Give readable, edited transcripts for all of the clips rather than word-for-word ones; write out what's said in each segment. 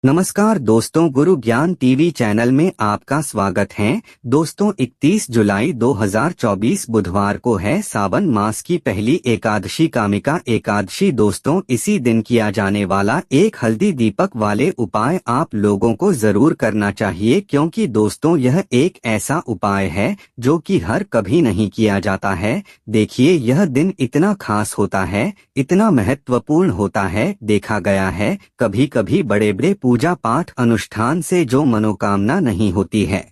नमस्कार दोस्तों, गुरु ज्ञान टीवी चैनल में आपका स्वागत है। दोस्तों 31 जुलाई 2024 बुधवार को है सावन मास की पहली एकादशी कामिका एकादशी। दोस्तों इसी दिन किया जाने वाला एक हल्दी दीपक वाले उपाय आप लोगों को जरूर करना चाहिए, क्योंकि दोस्तों यह एक ऐसा उपाय है जो कि हर कभी नहीं किया जाता है। देखिए यह दिन इतना खास होता है, इतना महत्वपूर्ण होता है। देखा गया है कभी कभी बड़े बड़े पूजा पाठ अनुष्ठान से जो मनोकामना नहीं होती है,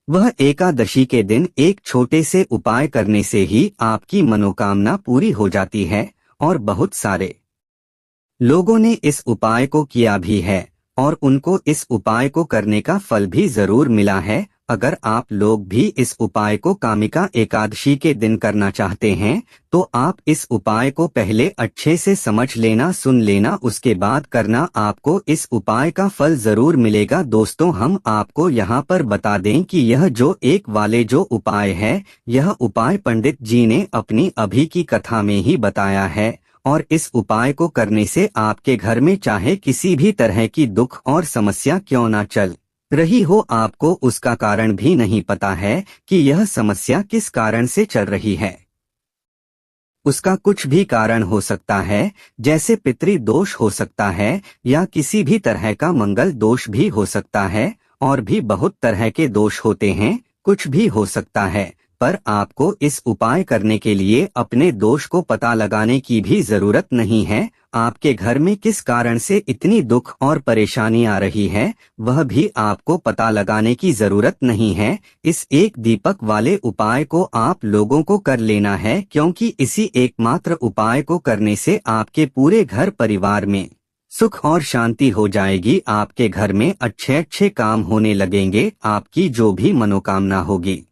वह एकादशी के दिन एक छोटे से उपाय करने से ही आपकी मनोकामना पूरी हो जाती है। और बहुत सारे लोगों ने इस उपाय को किया भी है और उनको इस उपाय को करने का फल भी जरूर मिला है। अगर आप लोग भी इस उपाय को कामिका एकादशी के दिन करना चाहते हैं तो आप इस उपाय को पहले अच्छे से समझ लेना, सुन लेना, उसके बाद करना। आपको इस उपाय का फल जरूर मिलेगा। दोस्तों हम आपको यहाँ पर बता दें कि यह जो एक वाले जो उपाय है, यह उपाय पंडित जी ने अपनी अभी की कथा में ही बताया है। और इस उपाय को करने से आपके घर में चाहे किसी भी तरह की दुख और समस्या क्यों ना चल रही हो, आपको उसका कारण भी नहीं पता है कि यह समस्या किस कारण से चल रही है। उसका कुछ भी कारण हो सकता है, जैसे पितृ दोष हो सकता है या किसी भी तरह का मंगल दोष भी हो सकता है, और भी बहुत तरह के दोष होते हैं, कुछ भी हो सकता है। पर आपको इस उपाय करने के लिए अपने दोष को पता लगाने की भी जरूरत नहीं है। आपके घर में किस कारण से इतनी दुख और परेशानी आ रही है, वह भी आपको पता लगाने की जरूरत नहीं है। इस एक दीपक वाले उपाय को आप लोगों को कर लेना है, क्योंकि इसी एकमात्र उपाय को करने से आपके पूरे घर परिवार में सुख और शांति हो जाएगी। आपके घर में अच्छे अच्छे काम होने लगेंगे। आपकी जो भी मनोकामना होगी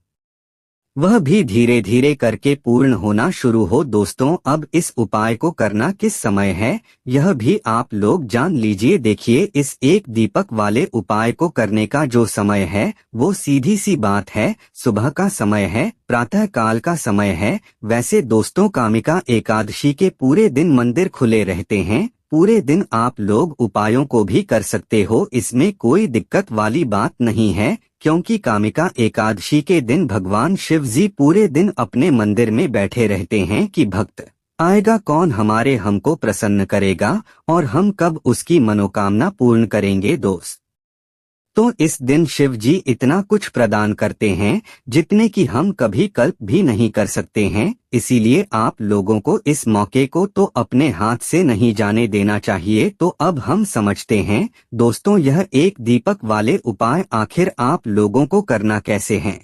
वह भी धीरे धीरे करके पूर्ण होना शुरू हो। दोस्तों अब इस उपाय को करना किस समय है, यह भी आप लोग जान लीजिए। देखिए इस एक दीपक वाले उपाय को करने का जो समय है वो सीधी सी बात है, सुबह का समय है, प्रातः काल का समय है। वैसे दोस्तों कामिका एकादशी के पूरे दिन मंदिर खुले रहते हैं, पूरे दिन आप लोग उपायों को भी कर सकते हो, इसमें कोई दिक्कत वाली बात नहीं है। क्योंकि कामिका एकादशी के दिन भगवान शिव जी पूरे दिन अपने मंदिर में बैठे रहते हैं कि भक्त आएगा कौन, हमारे हमको प्रसन्न करेगा और हम कब उसकी मनोकामना पूर्ण करेंगे। दोस्त तो इस दिन शिव जी इतना कुछ प्रदान करते हैं जितने कि हम कभी कल्प भी नहीं कर सकते हैं। इसीलिए आप लोगों को इस मौके को तो अपने हाथ से नहीं जाने देना चाहिए। तो अब हम समझते हैं दोस्तों यह एक दीपक वाले उपाय आखिर आप लोगों को करना कैसे हैं।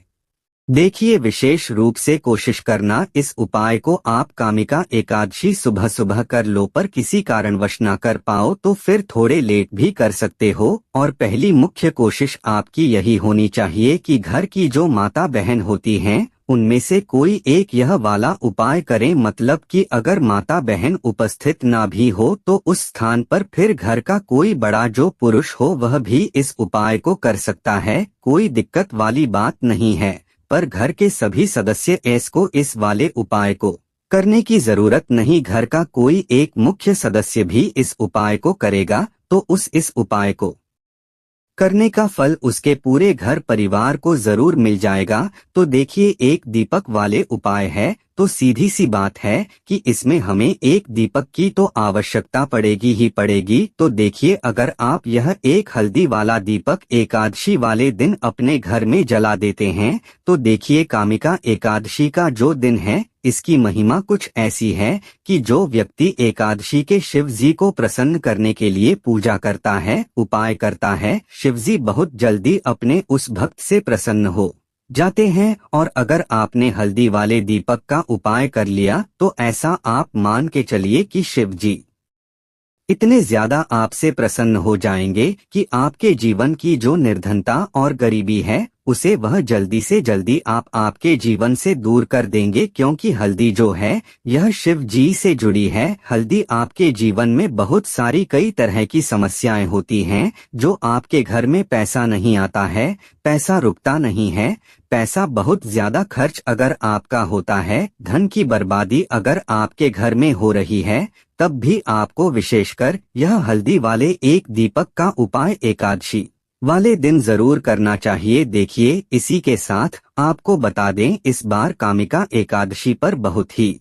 देखिए विशेष रूप से कोशिश करना इस उपाय को आप कामिका एकादशी सुबह सुबह कर लो, पर किसी कारणवश ना कर पाओ तो फिर थोड़े लेट भी कर सकते हो। और पहली मुख्य कोशिश आपकी यही होनी चाहिए कि घर की जो माता बहन होती हैं उनमें से कोई एक यह वाला उपाय करें। मतलब कि अगर माता बहन उपस्थित ना भी हो तो उस स्थान पर फिर घर का कोई बड़ा जो पुरुष हो वह भी इस उपाय को कर सकता है, कोई दिक्कत वाली बात नहीं है। पर घर के सभी सदस्य इस वाले उपाय को करने की जरूरत नहीं। घर का कोई एक मुख्य सदस्य भी इस उपाय को करेगा तो इस उपाय को करने का फल उसके पूरे घर परिवार को जरूर मिल जाएगा। तो देखिए एक दीपक वाले उपाय है तो सीधी सी बात है कि इसमें हमें एक दीपक की तो आवश्यकता पड़ेगी ही पड़ेगी। तो देखिए अगर आप यह एक हल्दी वाला दीपक एकादशी वाले दिन अपने घर में जला देते हैं तो देखिए कामिका एकादशी का जो दिन है इसकी महिमा कुछ ऐसी है कि जो व्यक्ति एकादशी के शिव जी को प्रसन्न करने के लिए पूजा करता है, उपाय करता है, शिव जी बहुत जल्दी अपने उस भक्त से प्रसन्न हो जाते हैं। और अगर आपने हल्दी वाले दीपक का उपाय कर लिया तो ऐसा आप मान के चलिए कि शिव जी इतने ज्यादा आपसे प्रसन्न हो जाएंगे कि आपके जीवन की जो निर्धनता और गरीबी है उसे वह जल्दी से जल्दी आपके जीवन से दूर कर देंगे। क्योंकि हल्दी जो है यह शिव जी से जुड़ी है। हल्दी आपके जीवन में बहुत सारी कई तरह की समस्याएं होती हैं, जो आपके घर में पैसा नहीं आता है, पैसा रुकता नहीं है, पैसा बहुत ज्यादा खर्च अगर आपका होता है, धन की बर्बादी अगर आपके घर में हो रही है, तब भी आपको विशेषकर यह हल्दी वाले एक दीपक का उपाय एकादशी वाले दिन जरूर करना चाहिए। देखिए, इसी के साथ आपको बता दें, इस बार कामिका एकादशी पर बहुत ही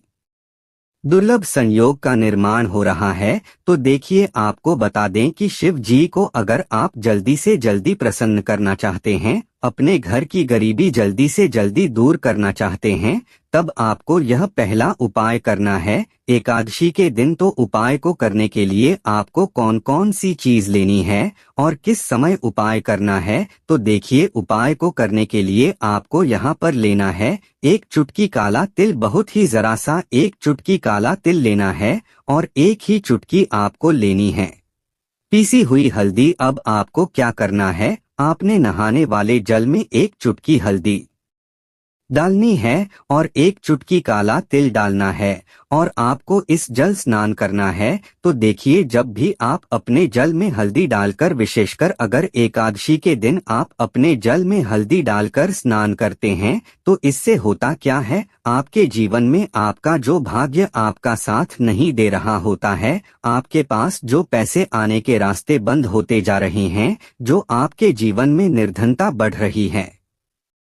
दुर्लभ संयोग का निर्माण हो रहा है। तो देखिए, आपको बता दें कि शिव जी को अगर आप जल्दी से जल्दी प्रसन्न करना चाहते हैं, अपने घर की गरीबी जल्दी से जल्दी दूर करना चाहते हैं, तब आपको यह पहला उपाय करना है। एकादशी के दिन तो उपाय को करने के लिए आपको कौन कौन सी चीज लेनी है और किस समय उपाय करना है, तो देखिए, उपाय को करने के लिए आपको यहाँ पर लेना है एक चुटकी काला तिल, बहुत ही जरा सा एक चुटकी काला तिल लेना है, और एक ही चुटकी आपको लेनी है पीसी हुई हल्दी। अब आपको क्या करना है, आपने नहाने वाले जल में एक चुटकी हल्दी डालनी है और एक चुटकी काला तिल डालना है, और आपको इस जल स्नान करना है। तो देखिए, जब भी आप अपने जल में हल्दी डालकर, विशेषकर अगर एकादशी के दिन आप अपने जल में हल्दी डालकर स्नान करते हैं, तो इससे होता क्या है, आपके जीवन में आपका जो भाग्य आपका साथ नहीं दे रहा होता है, आपके पास जो पैसे आने के रास्ते बंद होते जा रहे हैं, जो आपके जीवन में निर्धनता बढ़ रही है,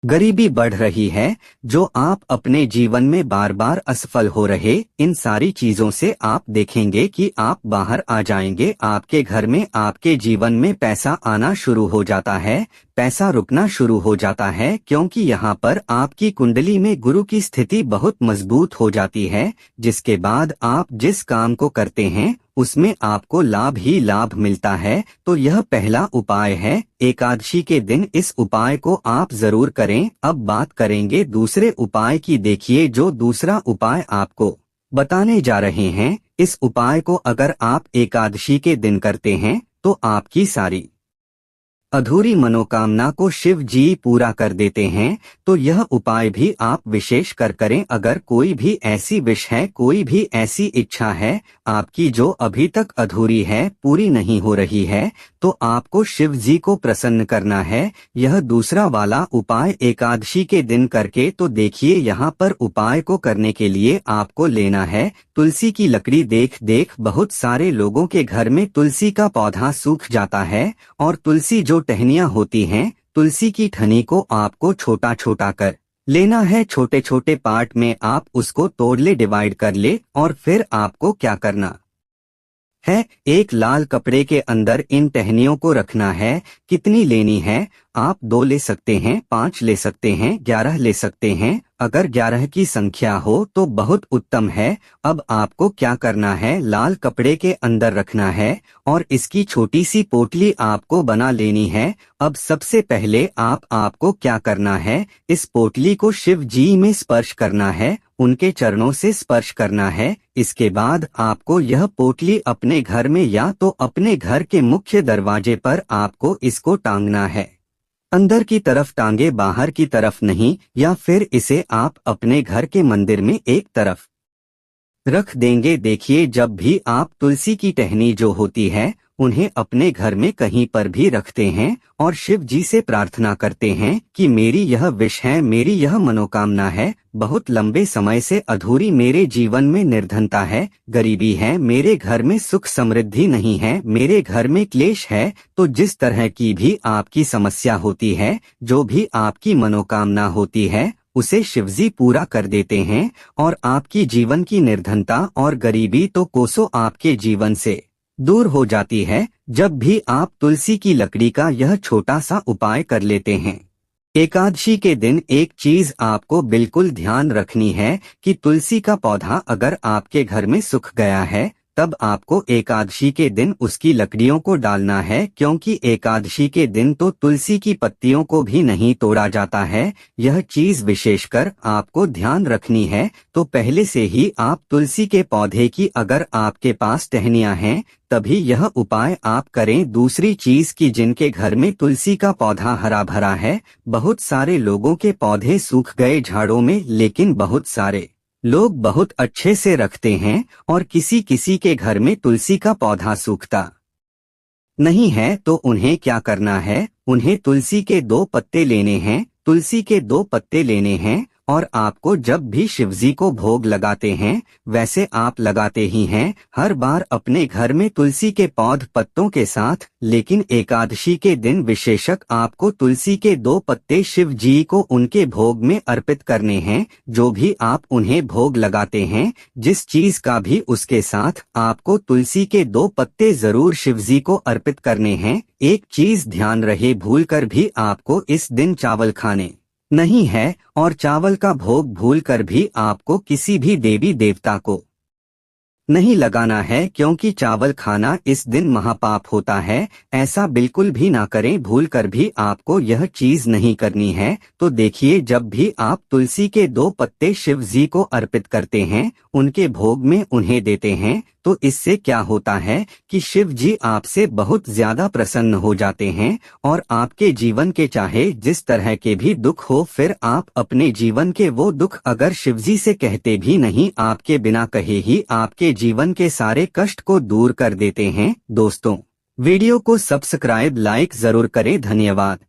गरीबी बढ़ रही है, जो आप अपने जीवन में बार बार असफल हो रहे, इन सारी चीजों से आप देखेंगे कि आप बाहर आ जाएंगे। आपके घर में, आपके जीवन में पैसा आना शुरू हो जाता है, पैसा रुकना शुरू हो जाता है, क्योंकि यहाँ पर आपकी कुंडली में गुरु की स्थिति बहुत मजबूत हो जाती है, जिसके बाद आप जिस काम को करते हैं उसमें आपको लाभ ही लाभ मिलता है। तो यह पहला उपाय है, एकादशी के दिन इस उपाय को आप जरूर करें। अब बात करेंगे दूसरे उपाय की। देखिए, जो दूसरा उपाय आपको बताने जा रहे हैं, इस उपाय को अगर आप एकादशी के दिन करते हैं तो आपकी सारी अधूरी मनोकामना को शिव जी पूरा कर देते हैं। तो यह उपाय भी आप विशेष कर करें। अगर कोई भी ऐसी विश है, कोई भी ऐसी इच्छा है आपकी जो अभी तक अधूरी है, पूरी नहीं हो रही है, तो आपको शिव जी को प्रसन्न करना है। यह दूसरा वाला उपाय एकादशी के दिन करके। तो देखिए, यहाँ पर उपाय को करने के लिए आपको लेना है तुलसी की लकड़ी। देख बहुत सारे लोगों के घर में तुलसी का पौधा सूख जाता है, और तुलसी जो टहनियाँ होती हैं, तुलसी की ठनी को आपको छोटा छोटा कर लेना है। छोटे छोटे पार्ट में आप उसको तोड़ ले, डिवाइड कर ले, और फिर आपको क्या करना है, एक लाल कपड़े के अंदर इन टहनियों को रखना है। कितनी लेनी है, आप 2 ले सकते हैं, 5 ले सकते हैं, 11 ले सकते हैं। अगर 11 की संख्या हो तो बहुत उत्तम है। अब आपको क्या करना है, लाल कपड़े के अंदर रखना है, और इसकी छोटी सी पोटली आपको बना लेनी है। अब सबसे पहले आपको क्या करना है, इस पोटली को शिव जी में स्पर्श करना है, उनके चरणों से स्पर्श करना है। इसके बाद आपको यह पोटली अपने घर में या तो अपने घर के मुख्य दरवाजे पर आपको इसको टांगना है। अंदर की तरफ टांगे, बाहर की तरफ नहीं, या फिर इसे आप अपने घर के मंदिर में एक तरफ रख देंगे। देखिए, जब भी आप तुलसी की टहनी जो होती है उन्हें अपने घर में कहीं पर भी रखते हैं और शिव जी से प्रार्थना करते हैं कि मेरी यह विश है, मेरी यह मनोकामना है, बहुत लंबे समय से अधूरी, मेरे जीवन में निर्धनता है, गरीबी है, मेरे घर में सुख समृद्धि नहीं है, मेरे घर में क्लेश है। तो जिस तरह की भी आपकी समस्या होती है, जो भी आपकी मनोकामना होती है, उसे शिवजी पूरा कर देते हैं, और आपकी जीवन की निर्धनता और गरीबी तो कोसों आपके जीवन से दूर हो जाती है, जब भी आप तुलसी की लकड़ी का यह छोटा सा उपाय कर लेते हैं। एकादशी के दिन एक चीज आपको बिल्कुल ध्यान रखनी है कि तुलसी का पौधा अगर आपके घर में सूख गया है, तब आपको एकादशी के दिन उसकी लकड़ियों को डालना है, क्योंकि एकादशी के दिन तो तुलसी की पत्तियों को भी नहीं तोड़ा जाता है। यह चीज विशेषकर आपको ध्यान रखनी है। तो पहले से ही आप तुलसी के पौधे की अगर आपके पास टहनियां हैं, तभी यह उपाय आप करें। दूसरी चीज की जिनके घर में तुलसी का पौधा हरा भरा है, बहुत सारे लोगों के पौधे सूख गए झाड़ों में, लेकिन बहुत सारे लोग बहुत अच्छे से रखते हैं, और किसी किसी के घर में तुलसी का पौधा सूखता नहीं है, तो उन्हें क्या करना है, उन्हें तुलसी के 2 पत्ते लेने हैं, तुलसी के 2 पत्ते लेने हैं, और आपको जब भी शिवजी को भोग लगाते हैं वैसे आप लगाते ही हैं हर बार अपने घर में तुलसी के पौध पत्तों के साथ, लेकिन एकादशी के दिन विशेषक आपको तुलसी के 2 पत्ते शिव जी को उनके भोग में अर्पित करने हैं। जो भी आप उन्हें भोग लगाते हैं, जिस चीज का भी, उसके साथ आपको तुलसी के 2 पत्ते जरूर शिवजी को अर्पित करने हैं। एक चीज ध्यान रहे, भूलकर भी आपको इस दिन चावल खाने नहीं है, और चावल का भोग भूलकर भी आपको किसी भी देवी देवता को नहीं लगाना है, क्योंकि चावल खाना इस दिन महापाप होता है। ऐसा बिल्कुल भी ना करें, भूलकर भी आपको यह चीज नहीं करनी है। तो देखिए, जब भी आप तुलसी के 2 पत्ते शिव जी को अर्पित करते हैं, उनके भोग में उन्हें देते हैं, तो इससे क्या होता है कि शिव जी आपसे बहुत ज्यादा प्रसन्न हो जाते हैं और आपके जीवन के चाहे जिस तरह के भी दुख हो, फिर आप अपने जीवन के वो दुख अगर शिव जी से कहते भी नहीं, आपके बिना कहे ही आपके जीवन के सारे कष्ट को दूर कर देते हैं। दोस्तों, वीडियो को सब्सक्राइब लाइक जरूर करें। धन्यवाद।